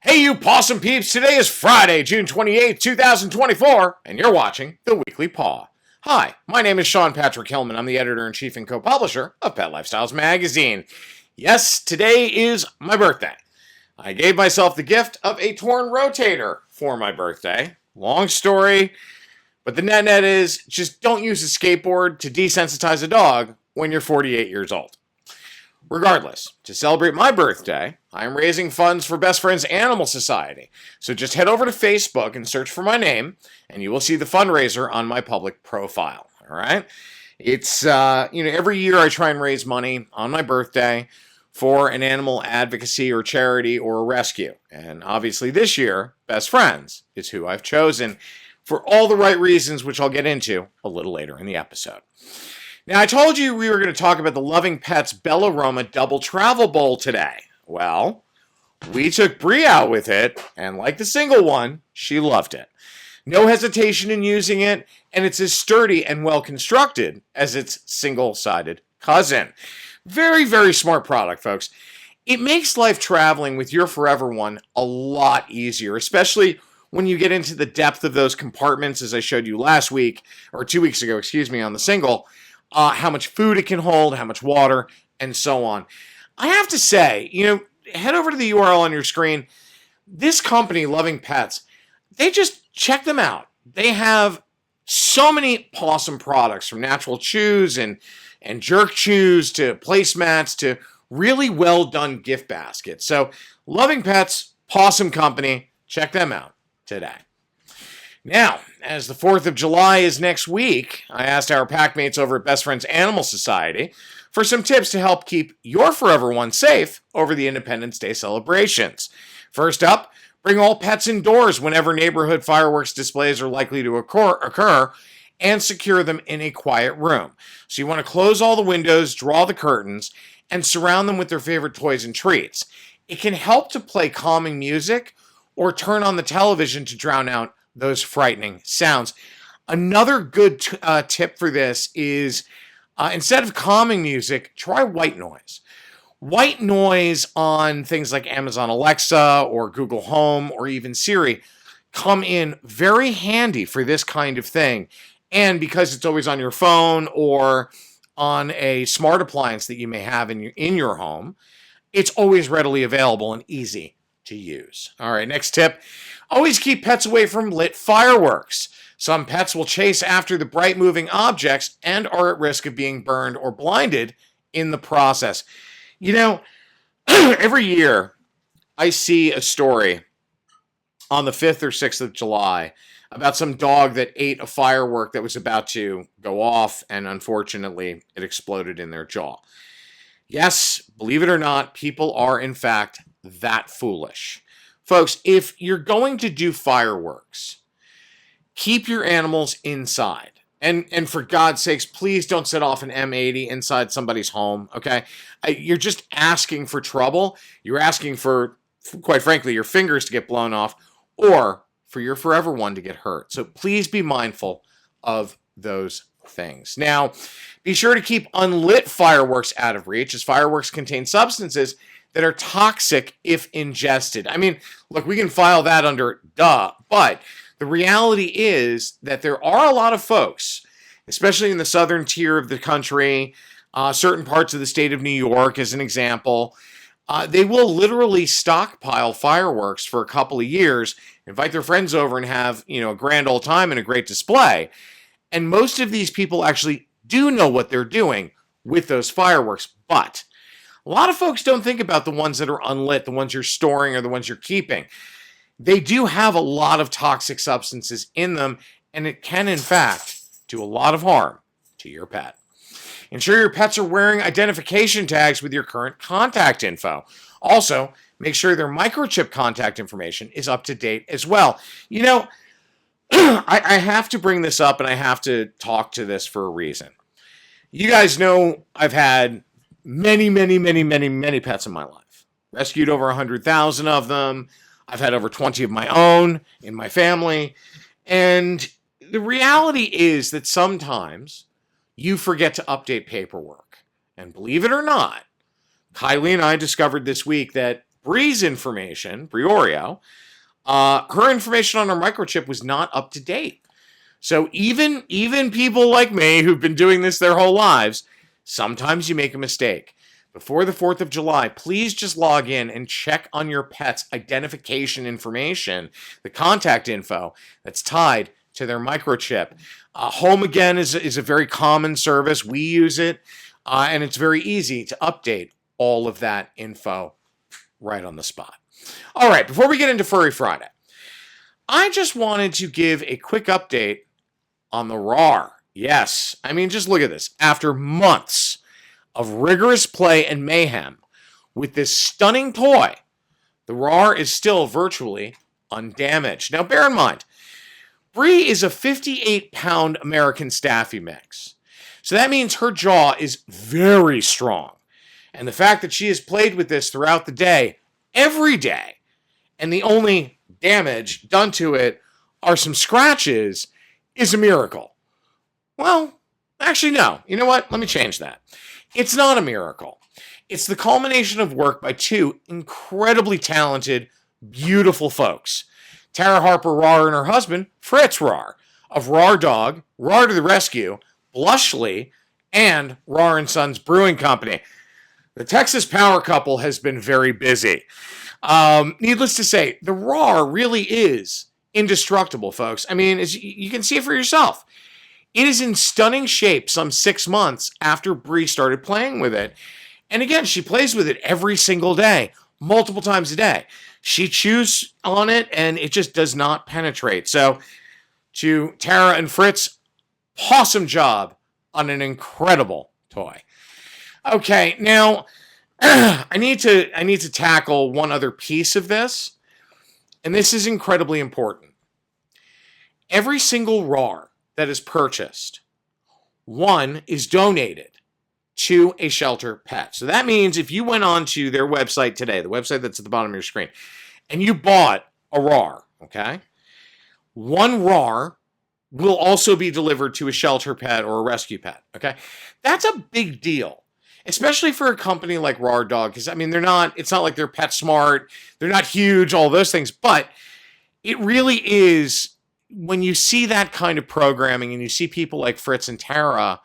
Hey, you possum peeps! Today is Friday, June 28th, 2024, and you're watching the Weekly Paw. Hi, my name is Sean Patrick Hillman. I'm the editor-in-chief and co-publisher of Pet Lifestyles Magazine. Yes, today is my birthday. I gave myself the gift of a torn rotator for my birthday. Long story, but the net is just don't use a skateboard to desensitize a dog when you're 48 years old. Regardless, to celebrate my birthday, I am raising funds for Best Friends Animal Society. So just head over to Facebook and search for my name, and you will see the fundraiser on my public profile. All right? It's, every year I try and raise money on my birthday for an animal advocacy or charity or a rescue. And obviously this year, Best Friends is who I've chosen for all the right reasons, which I'll get into a little later in the episode. Now, I told you we were going to talk about the Loving Pets Bellaroma Double Travel Bowl today. Well, we took Brie out with it, and like the single one, she loved it. No hesitation in using it, and it's as sturdy and well-constructed as its single-sided cousin. Very, very smart product, folks. It makes life traveling with your forever one a lot easier, especially when you get into the depth of those compartments, as I showed you last week, or 2 weeks ago, on the single. How much food it can hold, how much water, and so on. I have to say, head over to the URL on your screen. This company, Loving Pets, they just check them out. They have so many awesome products, from natural chews and jerk chews to placemats to really well done gift baskets. So, Loving Pets, Possum Company, check them out today. Now, as the 4th of July is next week, I asked our packmates over at Best Friends Animal Society for some tips to help keep your forever one safe over the Independence Day celebrations. First up, bring all pets indoors whenever neighborhood fireworks displays are likely to occur, and secure them in a quiet room. So you want to close all the windows, draw the curtains, and surround them with their favorite toys and treats. It can help to play calming music or turn on the television to drown out those frightening sounds. Another good tip for this is instead of calming music, try white noise. White noise on things like Amazon Alexa or Google Home or even Siri come in very handy for this kind of thing. And because it's always on your phone or on a smart appliance that you may have in your home, it's always readily available and easy to use. All right, next tip. Always keep pets away from lit fireworks. Some pets will chase after the bright moving objects and are at risk of being burned or blinded in the process. Every year I see a story on the 5th or 6th of July about some dog that ate a firework that was about to go off, and unfortunately it exploded in their jaw. Yes, believe it or not, people are in fact that foolish. Folks, if you're going to do fireworks, keep your animals inside. And for God's sakes, please don't set off an M80 inside somebody's home, okay? You're just asking for trouble. You're asking for, quite frankly, your fingers to get blown off or for your forever one to get hurt. So please be mindful of those things. Now, be sure to keep unlit fireworks out of reach, as fireworks contain substances that are toxic if ingested. I mean, look, we can file that under duh, but the reality is that there are a lot of folks, especially in the southern tier of the country, certain parts of the state of New York, as an example, they will literally stockpile fireworks for a couple of years, invite their friends over and have, a grand old time and a great display. And most of these people actually do know what they're doing with those fireworks, but a lot of folks don't think about the ones that are unlit, the ones you're storing or the ones you're keeping. They do have a lot of toxic substances in them, and it can, in fact, do a lot of harm to your pet. Ensure your pets are wearing identification tags with your current contact info. Also, make sure their microchip contact information is up to date as well. I have to bring this up, and I have to talk to this for a reason. You guys know I've had many pets in my life. Rescued over 100,000 of them. I've had over 20 of my own in my family. And the reality is that sometimes you forget to update paperwork. And believe it or not, Kylie and I discovered this week that Bree's information, Briorio, her information on her microchip was not up to date. So even people like me who've been doing this their whole lives, sometimes you make a mistake. Before the 4th of July, please just log in and check on your pet's identification information, the contact info that's tied to their microchip. Home Again is a very common service. We use it, and it's very easy to update all of that info right on the spot. All right, before we get into Furry Friday, I just wanted to give a quick update on the RAR. Yes, I mean, just look at this. After months of rigorous play and mayhem with this stunning toy, the RAR is still virtually undamaged. Now, bear in mind, Bree is a 58-pound American Staffy mix. So that means her jaw is very strong. And the fact that she has played with this throughout the day, every day, and the only damage done to it are some scratches, is a miracle. Well, actually, no. You know what? Let me change that. It's not a miracle. It's the culmination of work by two incredibly talented, beautiful folks. Tara Harper Rar and her husband, Fritz Rar, of Rar Dog, Rar to the Rescue, Blushly, and Rar & Sons Brewing Company. The Texas power couple has been very busy. Needless to say, the RAR really is indestructible, folks. I mean, as you can see it for yourself. It is in stunning shape some 6 months after Bree started playing with it. And again, she plays with it every single day, multiple times a day. She chews on it, and it just does not penetrate. So, to Tara and Fritz, awesome job on an incredible toy. Okay, now I need to tackle one other piece of this, and this is incredibly important. Every single RAR that is purchased, one is donated to a shelter pet. So that means if you went on to their website today, the website that's at the bottom of your screen, and you bought a RAR, okay, one RAR will also be delivered to a shelter pet or a rescue pet, okay? That's a big deal, especially for a company like Rar Dog, because, I mean, it's not like they're PetSmart, they're not huge, all those things, but it really is, when you see that kind of programming and you see people like Fritz and Tara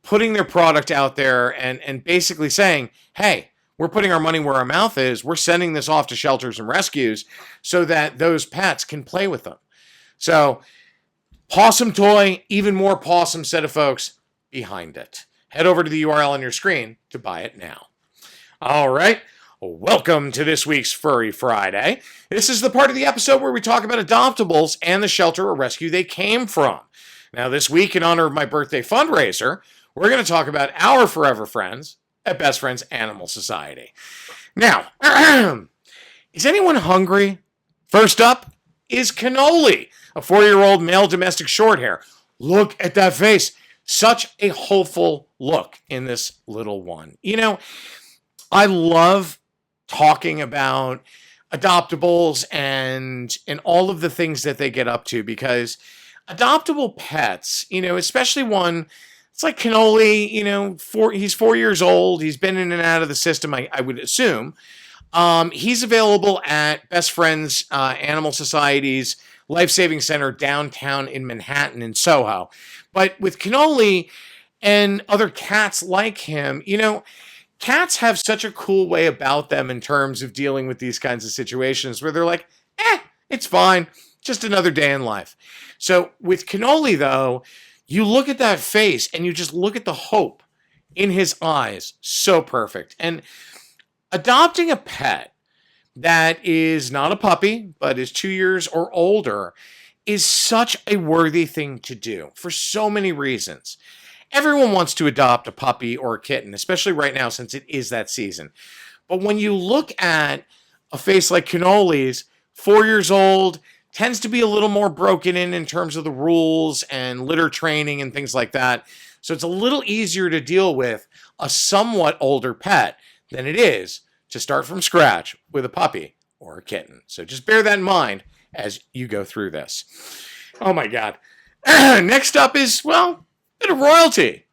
putting their product out there and basically saying, hey, we're putting our money where our mouth is, we're sending this off to shelters and rescues so that those pets can play with them. So, Pawsome toy, even more pawsome set of folks behind it. Head over to the URL on your screen to buy it now. All right, welcome to this week's Furry Friday. This is the part of the episode where we talk about adoptables and the shelter or rescue they came from. Now, this week, in honor of my birthday fundraiser, we're going to talk about our forever friends at Best Friends Animal Society. Now, is anyone hungry? First up is Cannoli, a 4-year-old male domestic shorthair. Look at that face. Such a hopeful look in this little one. You know, I love talking about adoptables and all of the things that they get up to, because adoptable pets, you know, especially one, it's like Cannoli, you know, he's 4 years old. He's been in and out of the system, I would assume. He's available at Best Friends Animal Society's Life-Saving Center downtown in Manhattan in Soho. But with Cannoli and other cats like him, you know, cats have such a cool way about them in terms of dealing with these kinds of situations where they're like, it's fine, just another day in life. So with Cannoli, though, you look at that face and you just look at the hope in his eyes. So perfect. And adopting a pet that is not a puppy, but is 2 years or older, is such a worthy thing to do for so many reasons. Everyone wants to adopt a puppy or a kitten, especially right now since it is that season. But when you look at a face like Cannoli's, 4 years old, tends to be a little more broken in terms of the rules and litter training and things like that. So it's a little easier to deal with a somewhat older pet than it is to start from scratch with a puppy or a kitten. So just bear that in mind as you go through this. Oh my God. Next up is, well, a bit of royalty.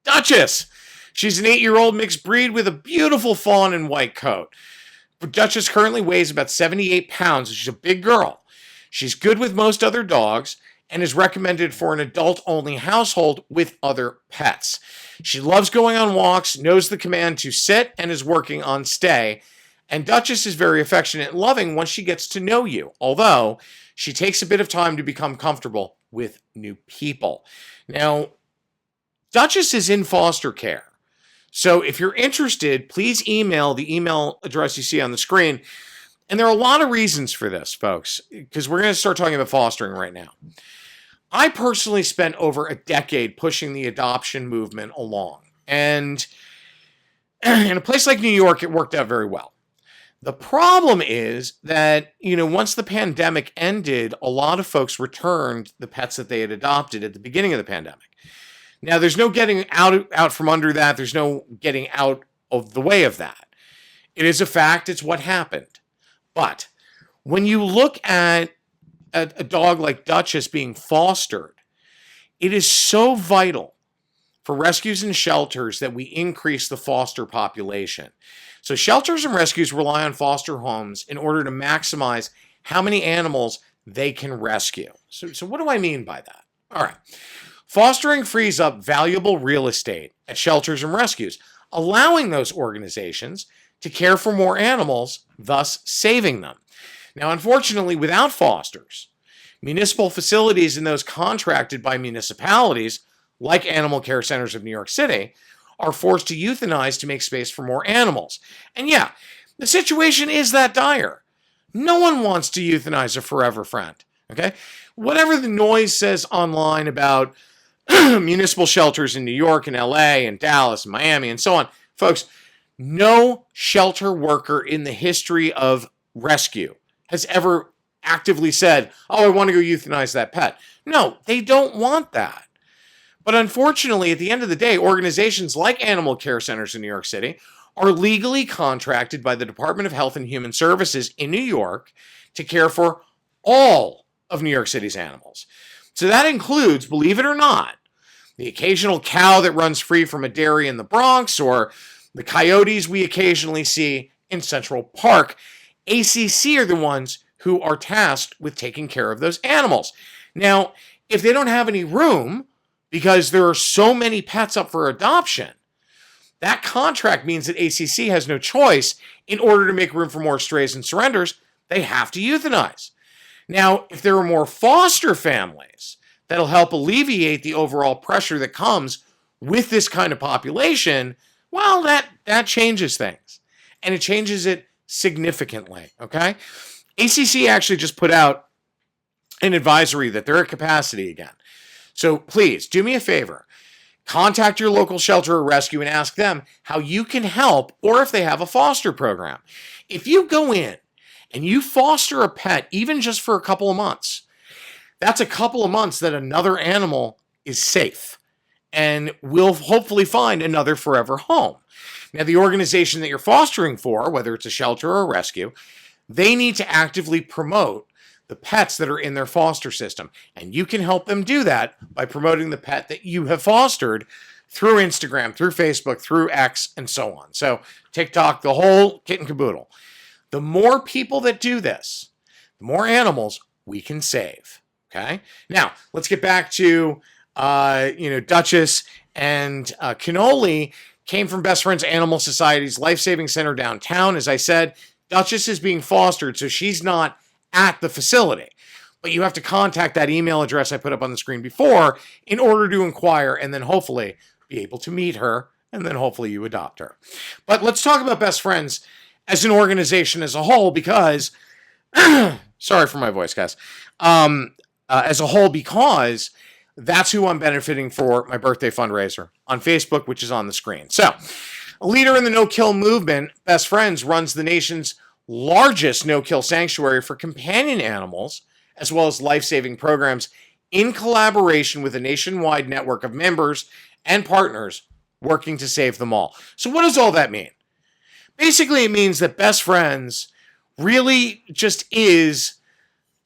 Duchess. She's an 8-year-old mixed breed with a beautiful fawn and white coat. Duchess currently weighs about 78 pounds. She's a big girl. She's good with most other dogs and is recommended for an adult-only household with other pets. She loves going on walks, knows the command to sit, and is working on stay. And Duchess is very affectionate and loving once she gets to know you, although she takes a bit of time to become comfortable with new people. Now, Duchess is in foster care. So if you're interested, please email the email address you see on the screen. And there are a lot of reasons for this, folks, because we're going to start talking about fostering right now. I personally spent over a decade pushing the adoption movement along. And in a place like New York, it worked out very well. The problem is that, once the pandemic ended, a lot of folks returned the pets that they had adopted at the beginning of the pandemic. Now, there's no getting out from under that. There's no getting out of the way of that. It is a fact. It's what happened. But when you look at a dog like Duchess being fostered, it is so vital for rescues and shelters that we increase the foster population. So shelters and rescues rely on foster homes in order to maximize how many animals they can rescue. So what do I mean by that? All right. Fostering frees up valuable real estate at shelters and rescues, allowing those organizations to care for more animals, thus saving them. Now, unfortunately, without fosters, municipal facilities and those contracted by municipalities, like Animal Care Centers of New York City, are forced to euthanize to make space for more animals. And yeah, the situation is that dire. No one wants to euthanize a forever friend, okay? Whatever the noise says online about municipal shelters in New York and LA and Dallas and Miami and so on, folks, no shelter worker in the history of rescue has ever actively said, oh, I want to go euthanize that pet. No, they don't want that. But unfortunately, at the end of the day, organizations like Animal Care Centers in New York City are legally contracted by the Department of Health and Human Services in New York to care for all of New York City's animals. So that includes, believe it or not, the occasional cow that runs free from a dairy in the Bronx or the coyotes we occasionally see in Central Park. ACC are the ones who are tasked with taking care of those animals. Now, if they don't have any room, because there are so many pets up for adoption, that contract means that ACC has no choice. In order to make room for more strays and surrenders, they have to euthanize. Now, if there are more foster families, that'll help alleviate the overall pressure that comes with this kind of population, well, that changes things. And it changes it significantly, okay? ACC actually just put out an advisory that they're at capacity again. So please, do me a favor. Contact your local shelter or rescue and ask them how you can help or if they have a foster program. If you go in and you foster a pet, even just for a couple of months, that's a couple of months that another animal is safe and will hopefully find another forever home. Now, the organization that you're fostering for, whether it's a shelter or a rescue, they need to actively promote the pets that are in their foster system. And you can help them do that by promoting the pet that you have fostered through Instagram, through Facebook, through X, and so on. So TikTok, the whole kit and caboodle. The more people that do this, the more animals we can save. Okay? Now, let's get back to, Duchess and Cannoli came from Best Friends Animal Society's Life-Saving Center downtown. As I said, Duchess is being fostered, so she's not at the facility. But you have to contact that email address I put up on the screen before in order to inquire and then hopefully be able to meet her and then hopefully you adopt her. But let's talk about Best Friends as an organization as a whole because, sorry for my voice, guys, as a whole because that's who I'm benefiting for my birthday fundraiser on Facebook, which is on the screen. So, a leader in the no-kill movement, Best Friends runs the nation's largest no-kill sanctuary for companion animals, as well as life-saving programs in collaboration with a nationwide network of members and partners working to save them all. So what does all that mean? Basically, it means that Best Friends really just is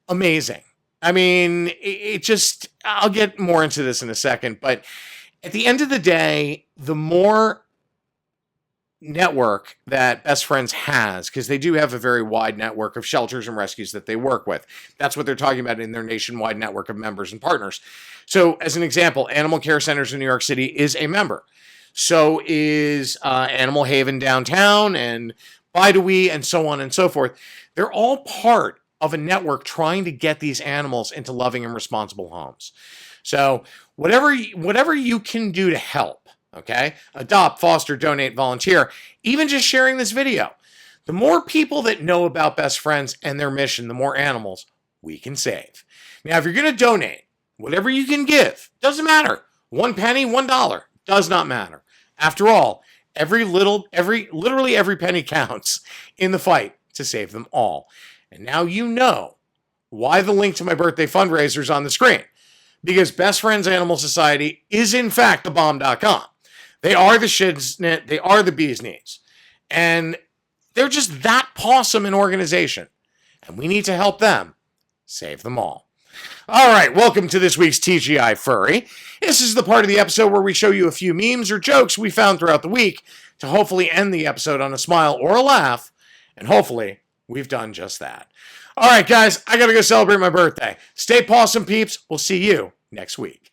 amazing. I mean, I'll get more into this in a second, but at the end of the day, the more network that Best Friends has, because they do have a very wide network of shelters and rescues that they work with. That's what they're talking about in their nationwide network of members and partners. So, as an example, Animal Care Centers in New York City is a member. So is Animal Haven downtown and Bidewee and so on and so forth. They're all part of a network trying to get these animals into loving and responsible homes. So whatever you can do to help, okay? Adopt, foster, donate, volunteer, even just sharing this video. The more people that know about Best Friends and their mission, the more animals we can save. Now, if you're going to donate, whatever you can give, doesn't matter. 1 penny, $1, does not matter. After all, literally every penny counts in the fight to save them all. And now you know why the link to my birthday fundraiser is on the screen. Because Best Friends Animal Society is in fact thebomb.com. They are the shiznit, they are the bee's knees. And they're just that pawsome an organization. And we need to help them save them all. All right, welcome to this week's TGI Furry. This is the part of the episode where we show you a few memes or jokes we found throughout the week to hopefully end the episode on a smile or a laugh. And hopefully, we've done just that. All right, guys, I got to go celebrate my birthday. Stay pawsome, peeps. We'll see you next week.